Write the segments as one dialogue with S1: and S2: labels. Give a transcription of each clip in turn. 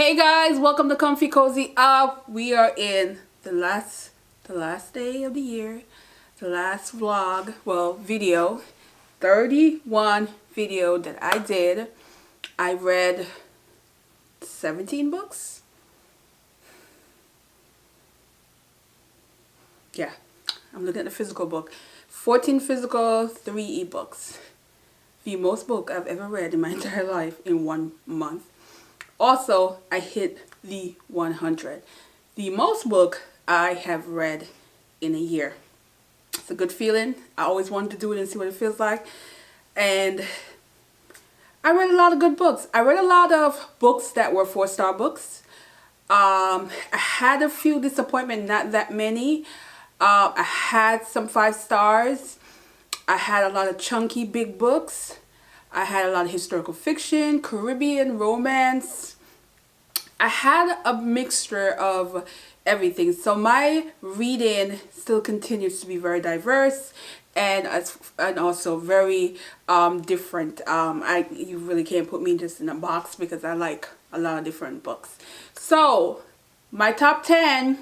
S1: Hey guys, welcome to Comfy Cozy Up. We are in the last day of the year, the last vlog, well, video, 31 video that I did. I read 17 books. Yeah, I'm looking at the physical book. 14 physical, 3 ebooks. The most book I've ever read in my entire life in 1 month. Also, I hit the 100. The most book I have read in a year. It's a good feeling. I always wanted to do it and see what it feels like. And I read a lot of good books. I read a lot of books that were 4-star books. I had a few disappointments, not that many. I had some 5 stars. I had a lot of chunky big books. I had a lot of historical fiction, Caribbean, romance. I had a mixture of everything. So my reading still continues to be very diverse and also very different. You really can't put me just in a box because I like a lot of different books. So my top 10,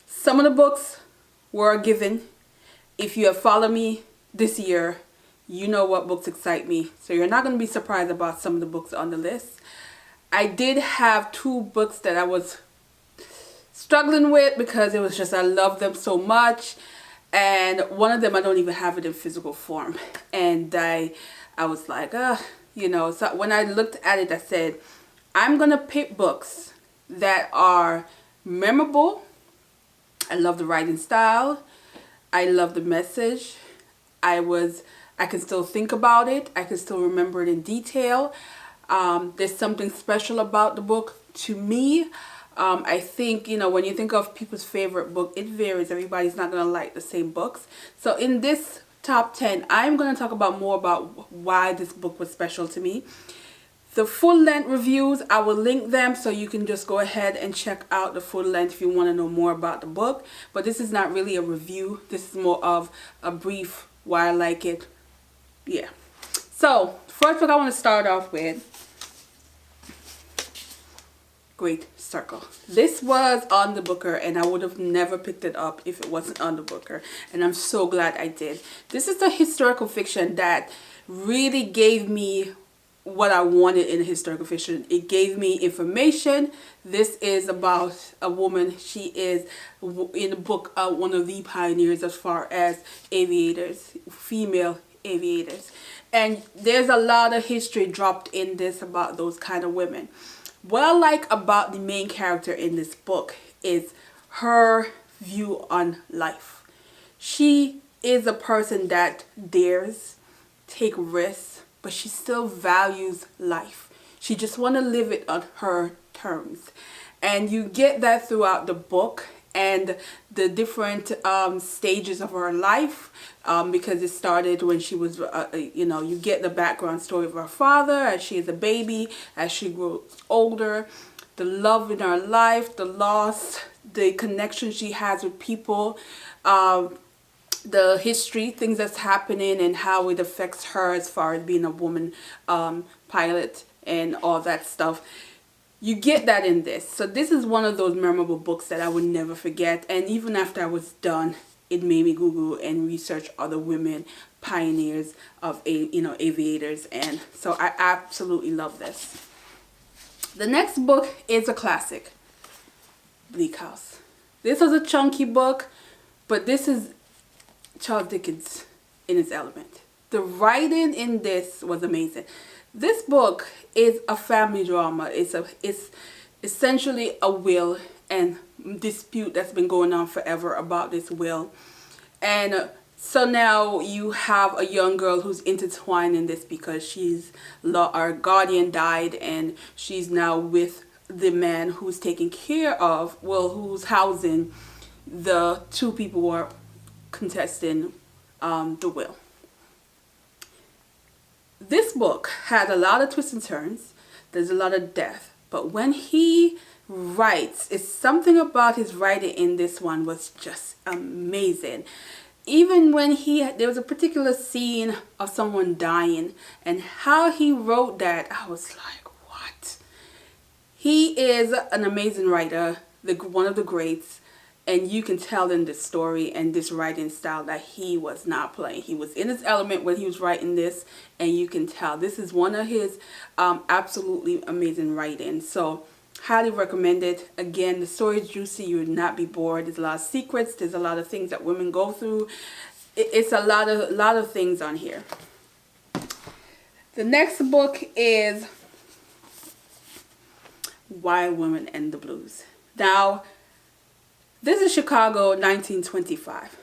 S1: some of the books were a given. If you have followed me this year, you know what books excite me. So you're not going to be surprised about some of the books on the list. I did have 2 books that I was struggling with because it was just I love them so much. And one of them I don't even have it in physical form. And I was like, you know. So when I looked at it, I said, I'm going to pick books that are memorable. I love the writing style. I love the message. I can still think about it. I can still remember it in detail. There's something special about the book to me. I think, you know, when you think of people's favorite book, it varies. Everybody's not going to like the same books. So in this top 10, I'm going to talk about more about why this book was special to me. The full length reviews, I will link them so you can just go ahead and check out the full length if you want to know more about the book. But this is not really a review. This is more of a brief why I like it. Yeah. So, first book I want to start off with, Great Circle. This was on the Booker and I would have never picked it up if it wasn't on the Booker. And I'm so glad I did. This is a historical fiction that really gave me what I wanted in a historical fiction. It gave me information. This is about a woman. She is, in the book, one of the pioneers as far as aviators, female aviators. And there's a lot of history dropped in this about those kind of women. What I like about the main character in this book is her view on life. She is a person that dares take risks, but she still values life. She just want to live it on her terms. And you get that throughout the book and the different stages of her life, because it started when she was, you know, you get the background story of her father as she is a baby, as she grows older, the love in her life, the loss, the connection she has with people, the history, things that's happening and how it affects her as far as being a woman pilot and all that stuff. You get that in this. So this is one of those memorable books that I would never forget. And even after I was done, it made me Google and research other women pioneers of, you know, aviators. And so I absolutely love this. The next book is a classic, Bleak House. This was a chunky book, but this is Charles Dickens in its element. The writing in this was amazing. This book is a family drama. It's essentially a will and dispute that's been going on forever about this will. And so now you have a young girl who's intertwined in this because our guardian died and she's now with the man who's taking care of, well, who's housing the 2 people who are contesting the will. This book had a lot of twists and turns. There's a lot of death. But when he writes, it's something about his writing in this one was just amazing. Even when there was a particular scene of someone dying and how he wrote that, I was like, what? is an amazing writer, one of the greats, and you can tell in this story and this writing style that he was not playing. He was in his element when he was writing this, and you can tell this is one of his absolutely amazing writing. So highly recommend it. Again, the story is juicy. You would not be bored. There's a lot of secrets. There's a lot of things that women go through. It's a lot of things on here. The next book is Wild Women and the Blues. Now, this is Chicago, 1925.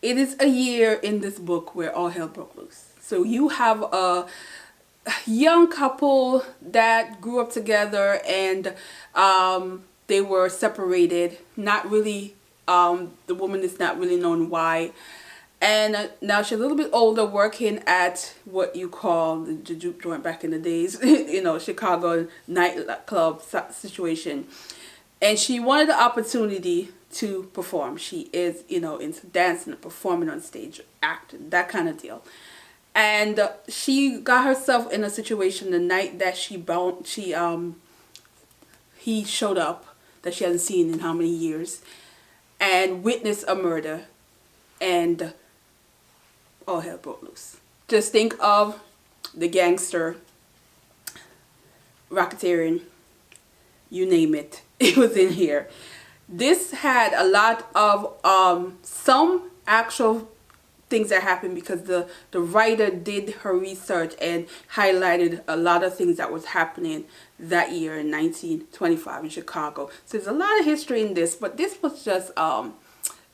S1: It is a year in this book where all hell broke loose. So you have a young couple that grew up together, and they were separated. Not really, the woman is not really known why. And now she's a little bit older, working at what you call the juke joint back in the days, you know, Chicago nightclub situation. And she wanted the opportunity to perform. She is, you know, into dancing and performing on stage, acting, that kind of deal. And she got herself in a situation the night that he showed up, that she hasn't seen in how many years, and witnessed a murder, and all hell broke loose. Just think of the gangster, racketeering, you name it. It was in here. This had a lot of some actual things that happened, because the writer did her research and highlighted a lot of things that was happening that year in 1925 in Chicago. So there's a lot of history in this, but this was just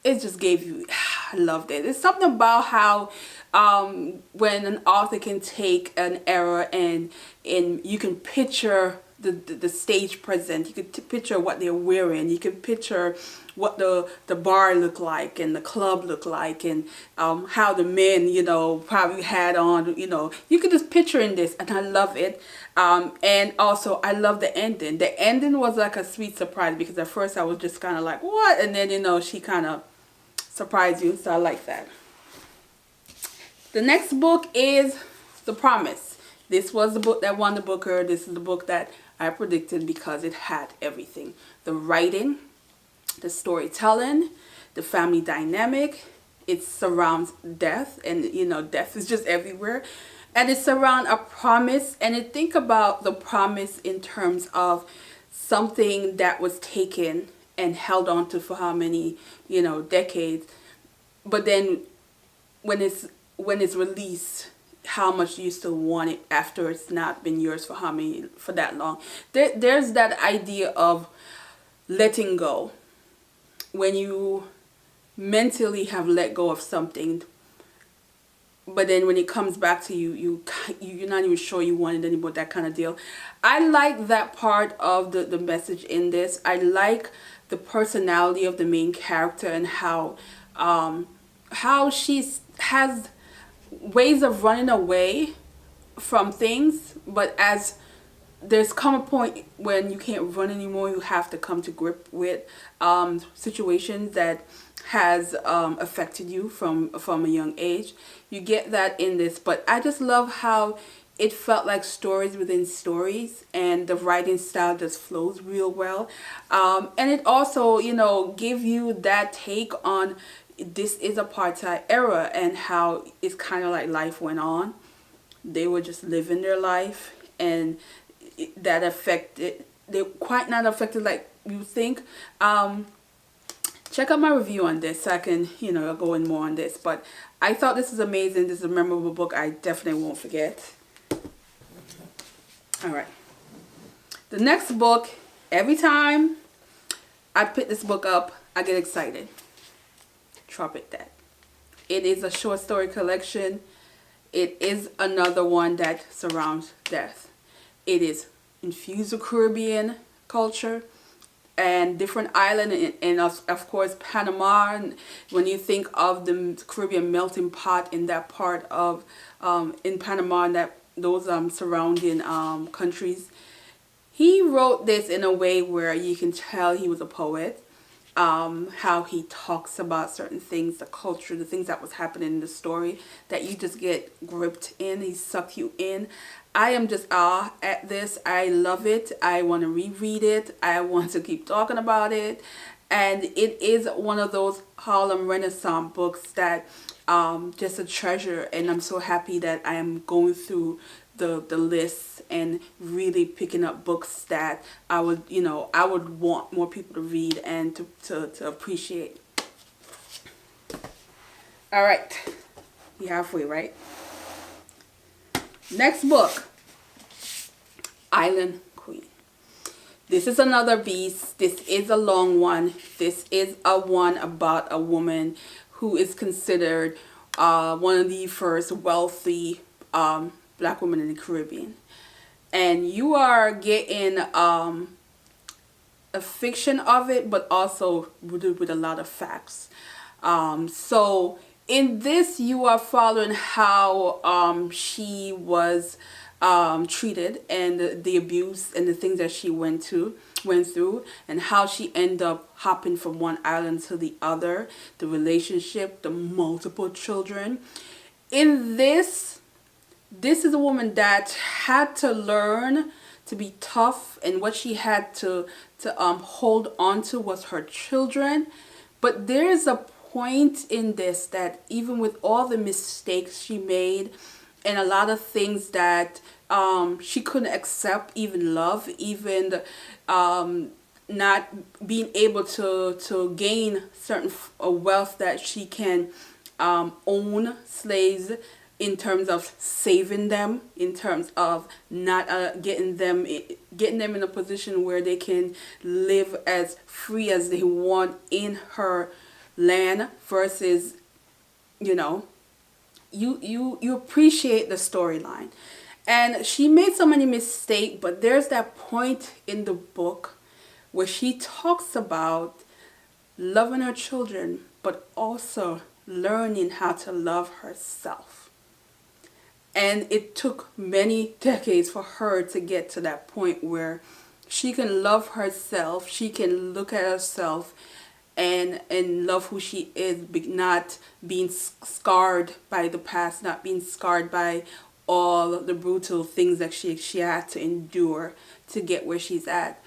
S1: it just gave you, I loved it. It's something about how when an author can take an era and you can picture the stage present, you could picture what they're wearing, you can picture what the bar looked like and the club looked like, and how the men, you know, probably had on, you know, you could just picture in this, and I love it. And also I love the ending. The ending was like a sweet surprise, because at first I was just kind of like, what? And then, you know, she kind of surprised you, so I like that. The next book is The Promise. This was the book that won the Booker. This is the book that I predicted because it had everything. The writing, the storytelling, the family dynamic. It surrounds death, and you know, death is just everywhere. And it surrounds a promise, and it think about the promise in terms of something that was taken and held on to for how many, you know, decades. But then when it's released, how much you still want it after it's not been yours for that long. There's that idea of letting go. When you mentally have let go of something, but then when it comes back to you, you're not even sure you want it anymore, that kind of deal. I like that part of the message in this. I like the personality of the main character, and how she has ways of running away from things, but as there's come a point when you can't run anymore, you have to come to grip with situations that has affected you from a young age. You get that in this, but I just love how it felt like stories within stories, and the writing style just flows real well. And it also, you know, give you that take on this is apartheid era, and how it's kind of like life went on. They were just living their life, and that affected, they're quite not affected like you think. Check out my review on this so I can, you know, go in more on this. But I thought this is amazing. This is a memorable book I definitely won't forget. Alright. The next book, every time I pick this book up, I get excited. Trumpet that. It is a short story collection. It is another one that surrounds death. It is infused with Caribbean culture and different islands, and of course Panama. And when you think of the Caribbean melting pot in that part of in Panama and those surrounding countries, he wrote this in a way where you can tell he was a poet. how he talks about certain things, the culture, the things that was happening in the story, that you just get gripped in. He sucks you in. I am just at this. I love it. I want to reread it. I want to keep talking about it. And it is one of those Harlem Renaissance books that just a treasure. And I'm so happy that I am going through the lists and really picking up books that I would, I would want more people to read and to appreciate. All right. We halfway, right? Next book, Island Queen. This is another beast. This is a long one. This is a one about a woman who is considered one of the first wealthy Black women in the Caribbean. And you are getting a fiction of it, but also with a lot of facts. So in this, you are following how she was treated, and the abuse and the things that she went through, and how she ended up hopping from one island to the other, the relationship, the multiple children. In this is a woman that had to learn to be tough, and what she had to hold on to was her children. But there is a point in this that even with all the mistakes she made and a lot of things that she couldn't accept, even love, even not being able to gain certain wealth that she can own slaves, in terms of saving them, in terms of not getting them in a position where they can live as free as they want in her land, versus, you appreciate the storyline. And she made so many mistakes, but there's that point in the book where she talks about loving her children, but also learning how to love herself. And it took many decades for her to get to that point where she can love herself, she can look at herself and love who she is, not being scarred by the past, not being scarred by all the brutal things that she had to endure to get where she's at.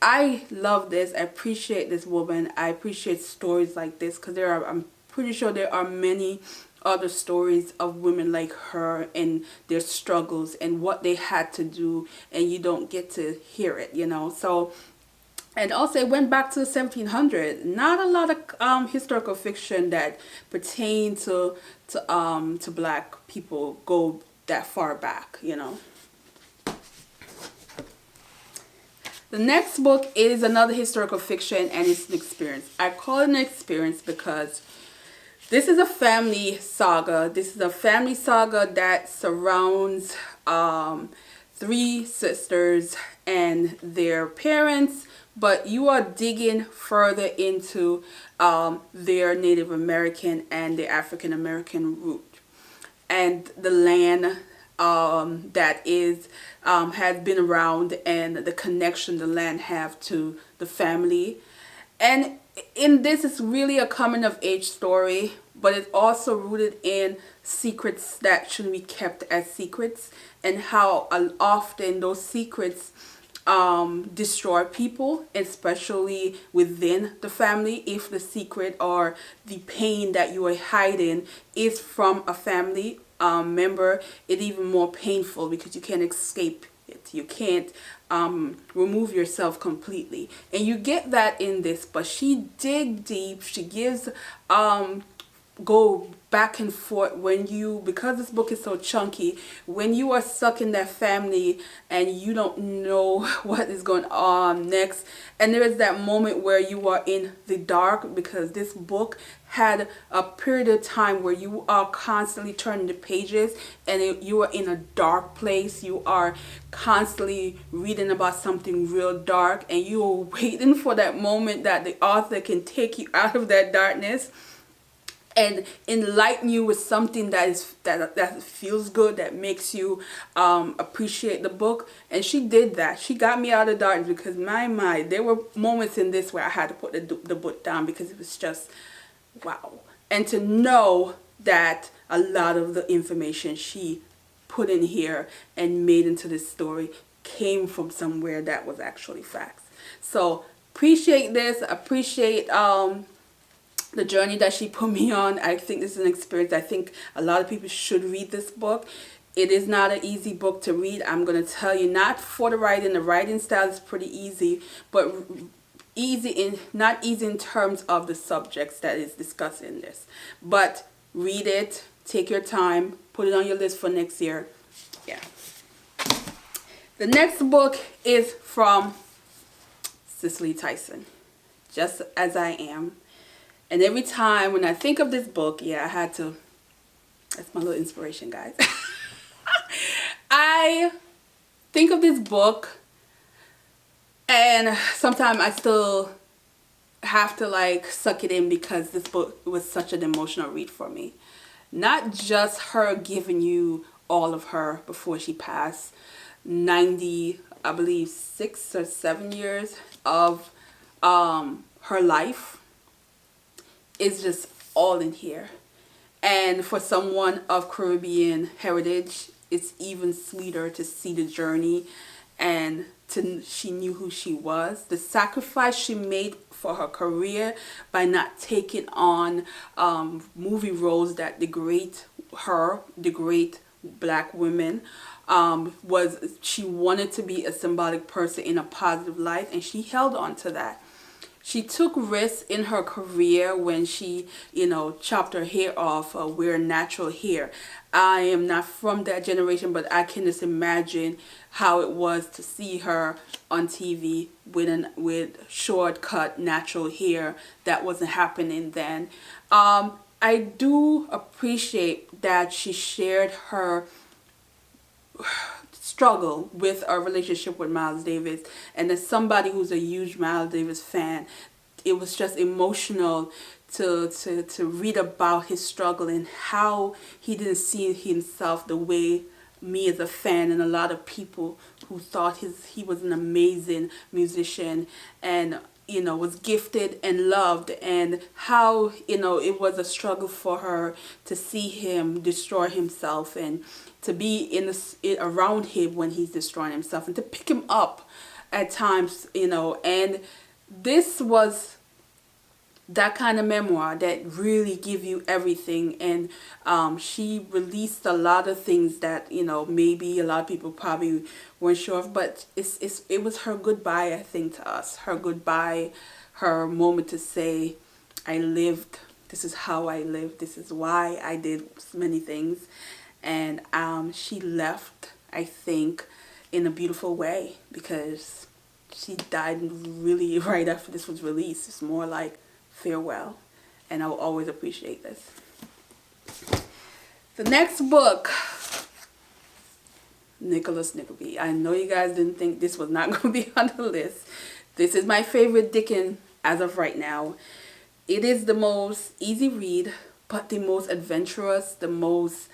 S1: I love this. I appreciate this woman. I appreciate stories like this, because I'm pretty sure there are many other stories of women like her and their struggles and what they had to do, and you don't get to hear it, So, and also it went back to the 1700s. Not a lot of historical fiction that pertain to Black people go that far back, The next book is another historical fiction, and it's an experience. I call it an experience because this is a family saga. This is a family saga that surrounds 3 sisters and their parents, but you are digging further into their Native American and their African American root, and the land that is has been around, and the connection the land have to the family. And in this, it's really a coming of age story, but it's also rooted in secrets that shouldn't be kept as secrets, and how often those secrets destroy people, especially within the family. If the secret or the pain that you are hiding is from a family member, it's even more painful because you can't escape it. You can't remove yourself completely, and you get that in this. But she dig deep. She gives go back and forth because this book is so chunky, when you are stuck in that family and you don't know what is going on next, and there is that moment where you are in the dark, because this book had a period of time where you are constantly turning the pages and you are in a dark place. You are constantly reading about something real dark, and you are waiting for that moment that the author can take you out of that darkness. and enlighten you with something that feels good, that makes you appreciate the book. And she did that. She got me out of darkness, because my there were moments in this where I had to put the book down, because it was just wow. And to know that a lot of the information she put in here and made into this story came from somewhere that was actually facts. So appreciate this. Appreciate the journey that she put me on. I think this is an experience. I think a lot of people should read this book. It is not an easy book to read. I'm going to tell you, not for the writing. The writing style is pretty easy, but not easy in terms of the subjects that is discussed in this. But read it, take your time, put it on your list for next year. Yeah. The next book is from Cicely Tyson, Just As I Am. And every time when I think of this book, yeah, I had to, that's my little inspiration, guys. I think of this book, and sometimes I still have to like suck it in, because this book was such an emotional read for me. Not just her giving you all of her before she passed, 90, I believe 6 or 7 years of her life is just all in here. And for someone of Caribbean heritage, it's even sweeter to see the journey, and she knew who she was, the sacrifice she made for her career by not taking on movie roles that degrade her, degrade black women. Was she wanted to be a symbolic person in a positive light, and she held on to that. She took risks in her career when she, chopped her hair off, wear natural hair. I am not from that generation, but I can just imagine how it was to see her on TV with short cut natural hair. That wasn't happening then. I do appreciate that she shared her struggle with our relationship with Miles Davis, and as somebody who's a huge Miles Davis fan, it was just emotional to read about his struggle and how he didn't see himself the way me as a fan and a lot of people who thought he was an amazing musician and was gifted and loved, and how it was a struggle for her to see him destroy himself and to be around him when he's destroying himself, and to pick him up at times, and this was that kind of memoir that really give you everything. And she released a lot of things that maybe a lot of people probably weren't sure of, but it was her goodbye, I think, to us, her goodbye, her moment to say, I lived, this is how I lived, this is why I did many things. And she left, I think, in a beautiful way, because she died really right after this was released. It's more like farewell, and I will always appreciate this. The next book, Nicholas Nickleby. I know you guys didn't think this was not going to be on the list. This is my favorite Dickens as of right now. It is the most easy read, but the most adventurous, the most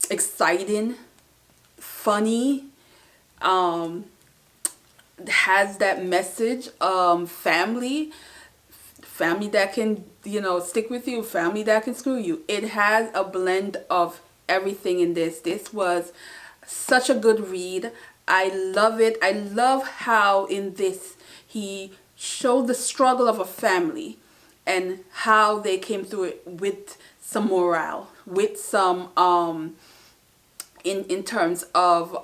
S1: exciting, funny, has that message, family that can stick with you, family that can screw you. It has a blend of everything in this. This was such a good read. I love it. I love how in this he showed the struggle of a family and how they came through it with some morale, with some in terms of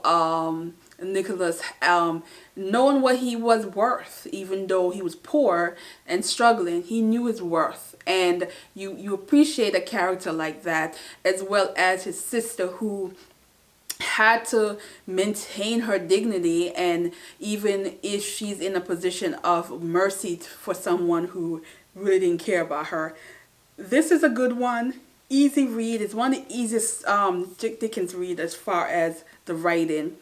S1: Nicholas knowing what he was worth. Even though he was poor and struggling, he knew his worth, and you appreciate a character like that, as well as his sister, who had to maintain her dignity, and even if she's in a position of mercy for someone who really didn't care about her. This is a good one. Easy read. It's one of the easiest Dickens read as far as the writing.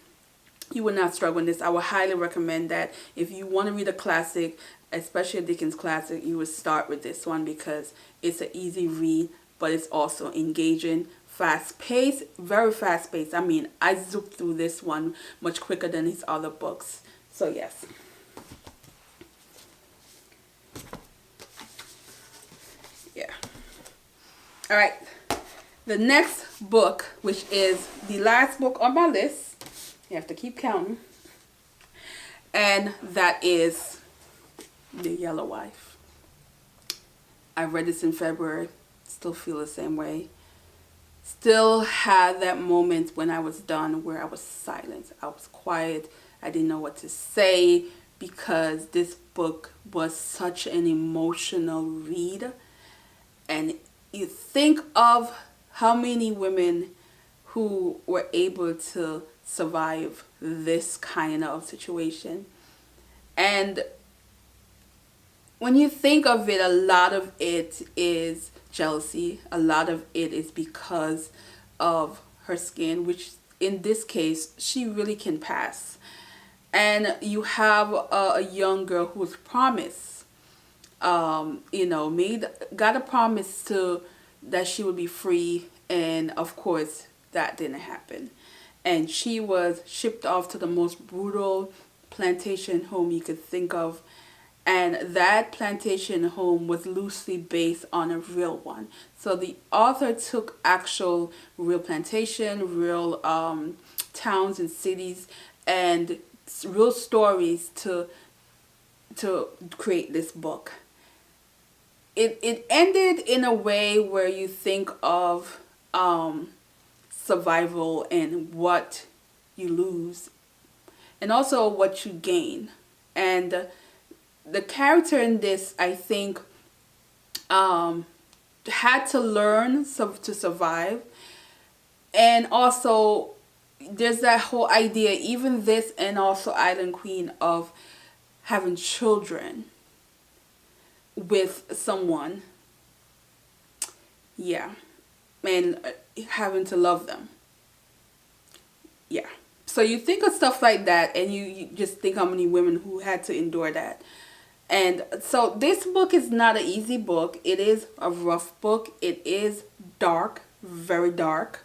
S1: You will not struggle in this. I would highly recommend that if you want to read a classic, especially a Dickens classic, you would start with this one because it's an easy read, but it's also engaging, fast paced, very fast paced. I mean, I zooped through this one much quicker than his other books. So yes. Yeah. All right. The next book, which is the last book on my list, you have to keep counting, and that is The Yellow Wife. I read this in February, still feel the same way. Still had that moment when I was done where I was silent. I was quiet. I didn't know what to say because this book was such an emotional read. And you think of how many women who were able to survive this kind of situation. And when you think of it, a lot of it is jealousy. A lot of it is because of her skin, which in this case, she really can pass. And you have a young girl who was promised, got a promise to that she would be free. And of course, that didn't happen. And she was shipped off to the most brutal plantation home you could think of. And that plantation home was loosely based on a real one. So the author took actual real plantation, real towns and cities, and real stories to create this book. It ended in a way where you think of survival and what you lose and also what you gain. And the character in this, I think, had to learn to survive. And also there's that whole idea, even this and also Island Queen, of having children with someone. Yeah. And having to love them. Yeah. So you think of stuff like that and you just think how many women who had to endure that. And so this book is not an easy book. It is a rough book. It is dark, very dark.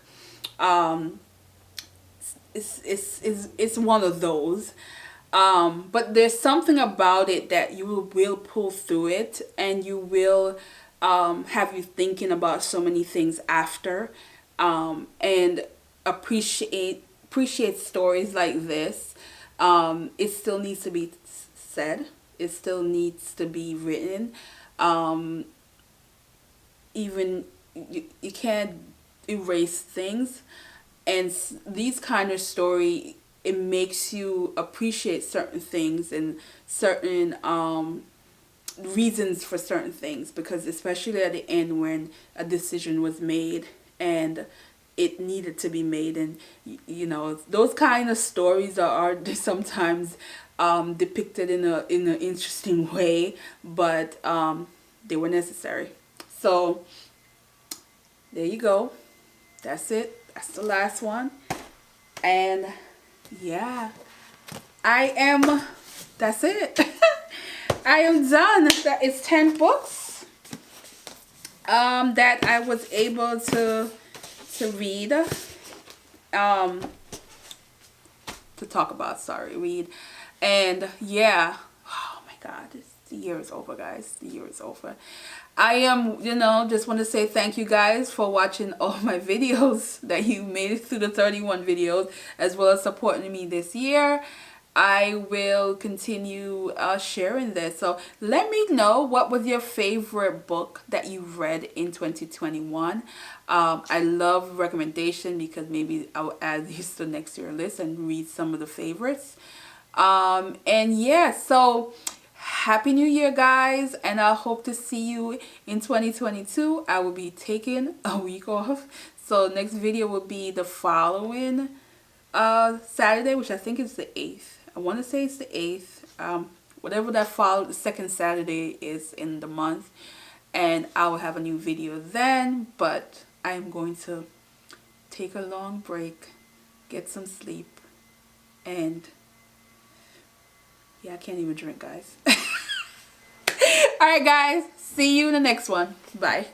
S1: It's one of those. But there's something about it that you will pull through it, and you will have you thinking about so many things after, and appreciate stories like this. It still needs to be said. It still needs to be written. Even you can't erase things, and these kind of story, it makes you appreciate certain things and certain reasons for certain things, because especially at the end when a decision was made and it needed to be made, and those kind of stories are sometimes depicted in an interesting way, but they were necessary. So there you go. That's it. That's the last one. And yeah, that's it. I am done. That is 10 books that I was able to read, to talk about, read. And yeah, oh my God, the year is over, guys. The year is over. I am, just want to say thank you guys for watching all my videos, that you made it through the 31 videos, as well as supporting me this year. I will continue sharing this. So let me know, what was your favorite book that you read in 2021. I love recommendation, because maybe I'll add these to next year list and read some of the favorites. And yeah, so Happy New Year, guys, and I hope to see you in 2022. I will be taking a week off, so next video will be the following Saturday, which I think is the 8th. I want to say it's the 8th. Whatever that the second Saturday is in the month, and I will have a new video then. But I am going to take a long break, get some sleep, And yeah, I can't even drink, guys. All right, guys. See you in the next one. Bye.